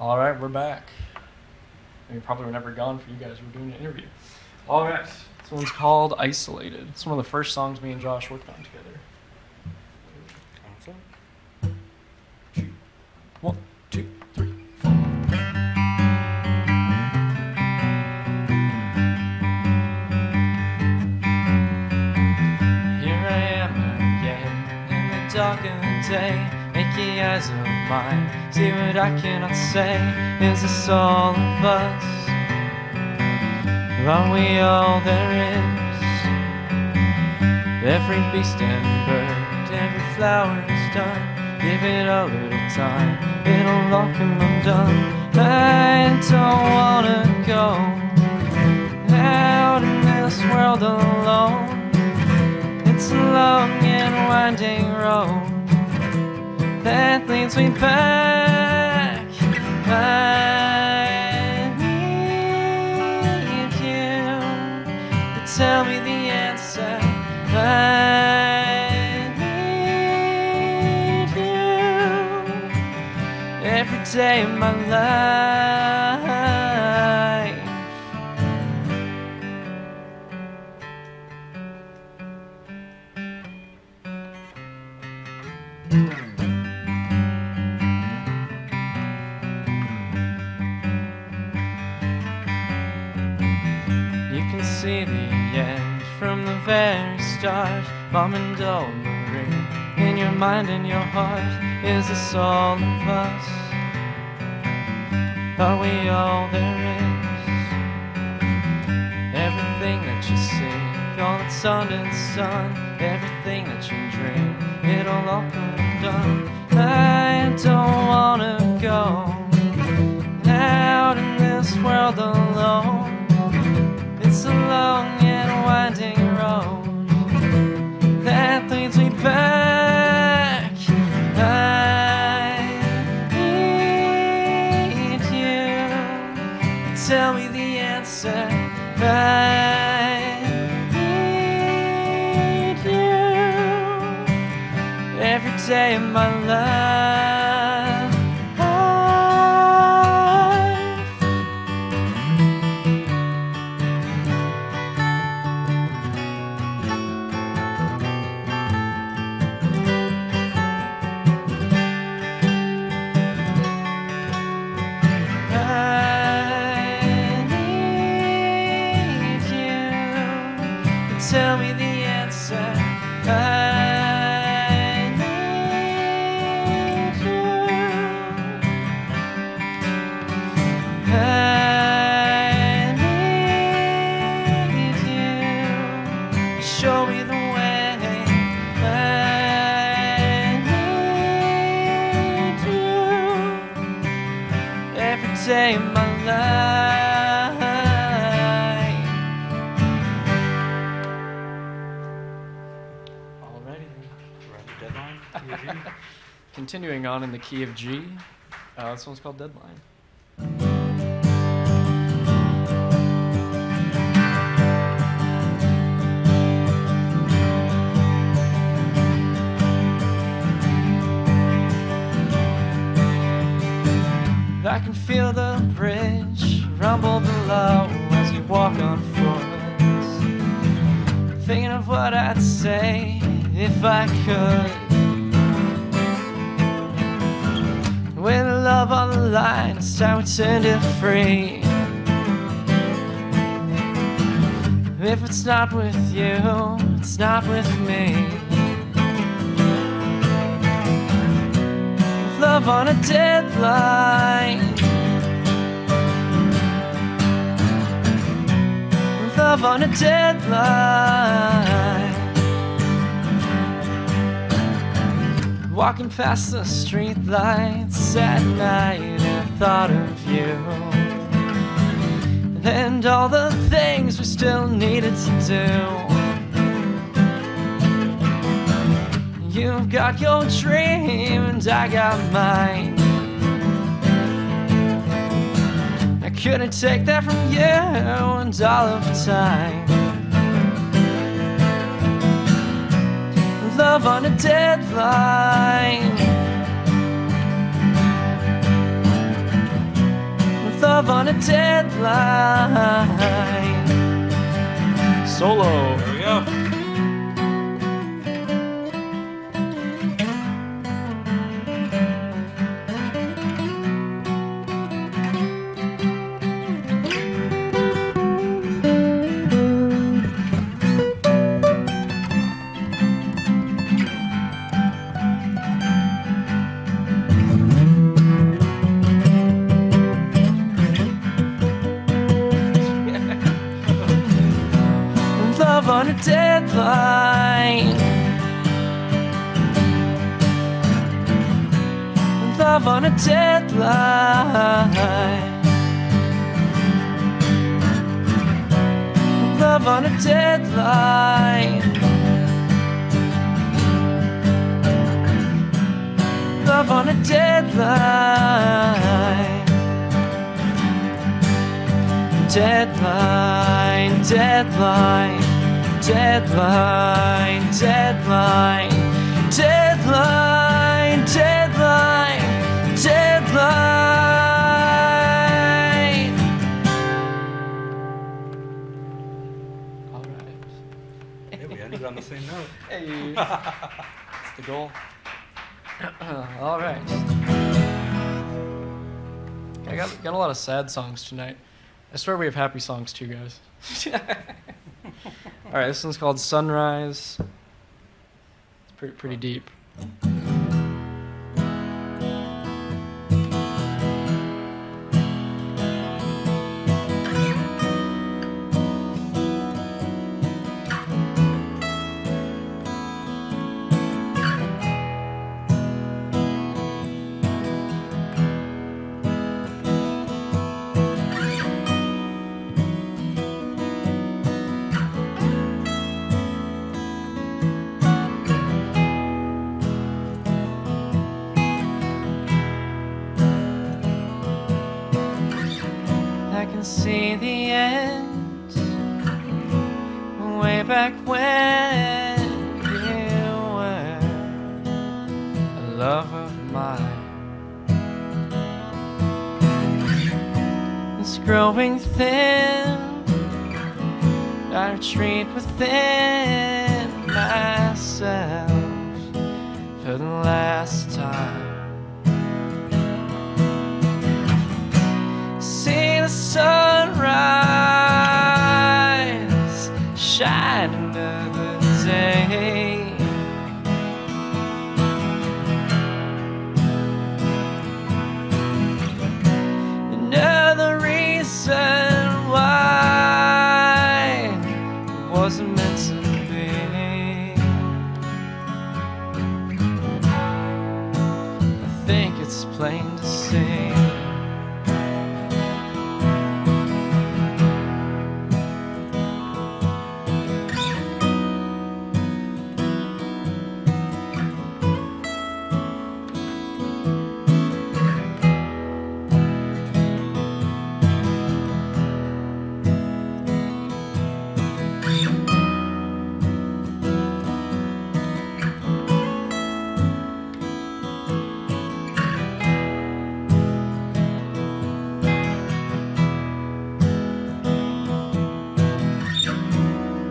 All right, we're back. We probably were never gone for you guys. We're doing an interview. All right, this one's called Isolated. It's one of the first songs me and Josh worked on together. Awesome. 1, 2, 3. Here I am again in the dark of the day. Achy eyes of mine, see what I cannot say. Is this all of us? Are we all there is? Every beast and bird, every flower is done. Give it a little time, it'll all come undone. I don't wanna go out in this world alone. It's a long and winding road that leads me back. I need you to tell me the answer. I need you every day of my life. See the end from the very start. Mom and Dad, Marie, in your mind and your heart. Is this all of us? Are we all there is? Everything that you see, all that's under the sun, everything that you dream, it'll all come undone. I don't wanna go out in this world alone. It's a long and winding road that leads me back. I need you to tell me the answer. I need you every day of my life. Tell me the answer. I need you. I need you. Show me the way. I need you every day of my life. Continuing on in the key of G, this one's called Deadline. I can feel the bridge rumble below as you walk on foot, thinking of what I'd say if I could. With love on the line, it's time we turned it free. If it's not with you, it's not with me. With love on a deadline, with love on a deadline. Walking past the street lights at night, I thought of you and all the things we still needed to do. You've got your dream and I got mine. I couldn't take that from you and all of time. Love on a deadline. love on a deadline. Solo. There we go. Love on a deadline. Love on a deadline. Love on a deadline. Love on a deadline. Deadline, deadline. Deadline, deadline, deadline, deadline, deadline. All right. Yeah, we ended on the same note. Hey, that's the goal. All right. I got a lot of sad songs tonight. I swear we have happy songs too, guys. All right, this one's called Sunrise. It's pretty deep. I can see the end way back when you were a love of mine. It's growing thin. I retreat within myself for the last time. See the sunrise shine another day. Another reason why it wasn't meant to be. I think it's plain to see.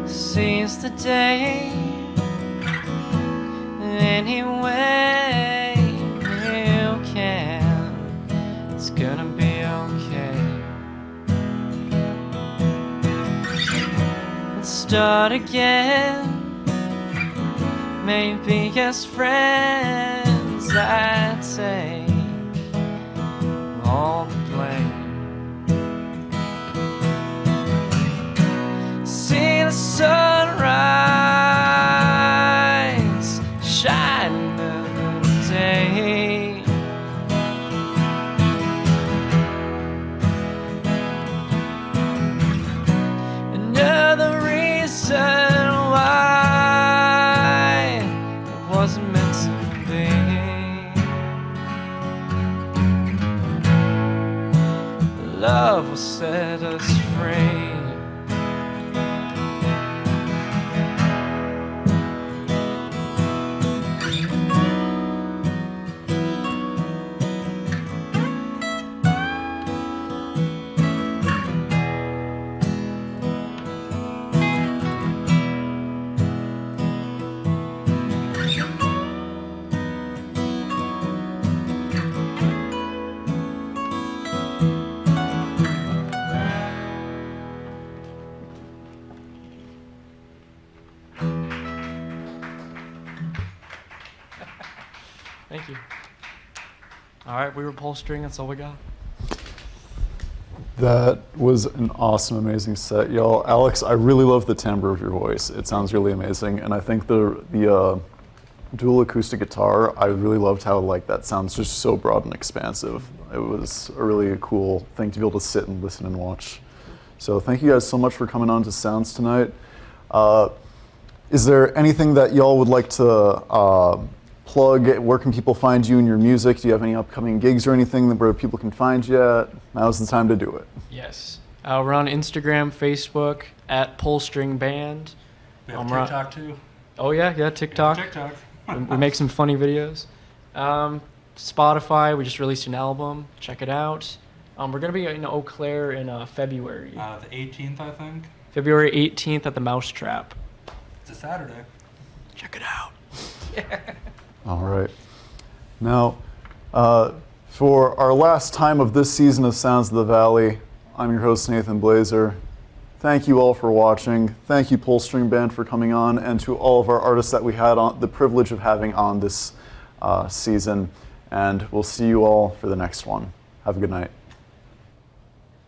Seize the day any way you can. It's gonna be okay. Let's start again. Maybe as friends I take all the blame. See the sunrise shine another day. Another reason why it wasn't meant to be. Love will set us free. All right, we were Pullstring. That's all we got. That was an awesome, amazing set, y'all. Alex, I really love the timbre of your voice. It sounds really amazing, and I think the dual acoustic guitar, I really loved how like that sounds just so broad and expansive. It was a really cool thing to be able to sit and listen and watch. So thank you guys so much for coming on to Sounds tonight. Is there anything that y'all would like to plug? Where can people find you and your music? Do you have any upcoming gigs or anything where people can find you at? Now's the time to do it. Yes. We're on Instagram, Facebook, at Pullstring Band. We have TikTok too. Oh yeah, TikTok. TikTok. We make some funny videos. Spotify, we just released an album. Check it out. We're going to be in Eau Claire in February. The 18th, I think. February 18th at the Mousetrap. It's a Saturday. Check it out. All right. Now, for our last time of this season of Sounds of the Valley, I'm your host, Nathan Blazer. Thank you all for watching. Thank you, Pullstring Band, for coming on, and to all of our artists that we had the privilege of having on this season. And we'll see you all for the next one. Have a good night.